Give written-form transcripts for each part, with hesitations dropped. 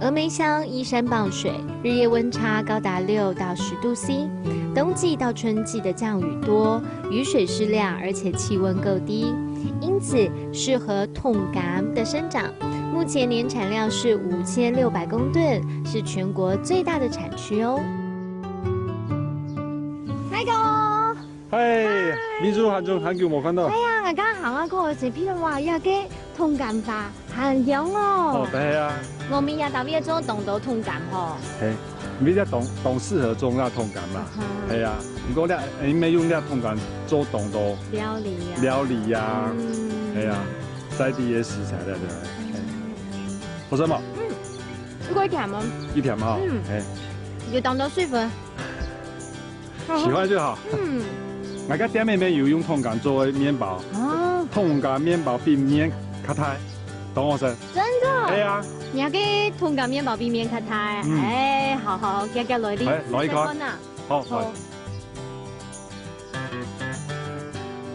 峨眉乡依山傍水，日夜温差高达6到10度 C。冬季到春季的降雨多，雨水适量，而且气温够低，因此适合痛柑的生长。目前年产量是5600公吨，是全国最大的产区哦。海哥，嗨，民族很久没看到。哎呀，我刚行啊，嗰時邊度話呀嘅痛柑花很香哦。哦，對啊。我們也特別做凍到痛柑吼。嘿，你只凍適合做那痛柑啦。係啊，不過你咪用那痛柑做凍到料理呀，係啊，在地嘅食材咧，對。好食嘛？呢個甜啊。一甜嘛。要凍到舒服。喜歡就好。我家店裏面有用痛柑做麵包。哦。痛柑麵包比麵較太，懂我說？真的？係啊。你嘅痛柑麵包比麵較太，哎，好，夾來啲。來一個。好。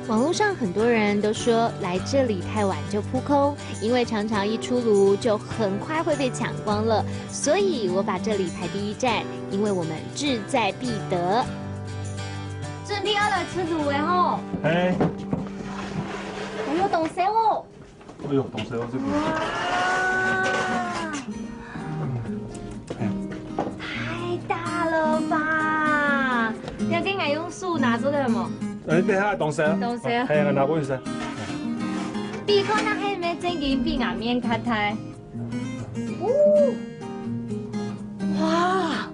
網絡上很多人都說來這裡太晚就撲空，因為常常一出爐就很快會被搶光了，所以我把這裡排第一站，因為我們志在必得。真的要來吃滷的吼？哎。我有凍死哦！哎呦，凍死哦！這個。太大了吧！要跟我用手拿這個什麼？你睇凍死。凍死。係啊，拿本事。比可能係咪正經比硬面較太？哇！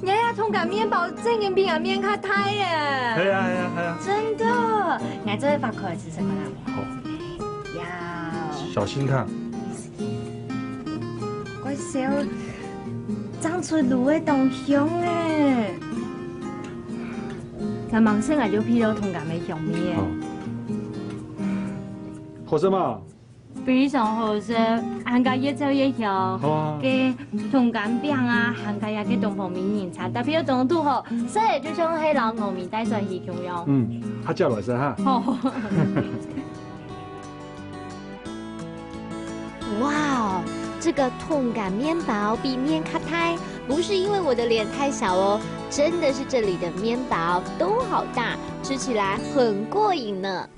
你呀，痛柑麵包正經比硬面較太耶！係啊。真的，我這發開始食個啦。好。要。小心燙。怪小，長出爐的凍香誒。那盲生啊，就披到痛柑的香味。好食嘛？非常好食，韓家越做越香。嘅痛柑餅啊，韓家也嘅東方名人茶，特別有種度吼，食嚟就像係老糯米帶上去咁樣。他叫來食哈。好。哇，這個痛柑麵包比麵較太，不是因為我的臉太小哦，真的是這裡的麵包都好大，吃起來很過癮呢。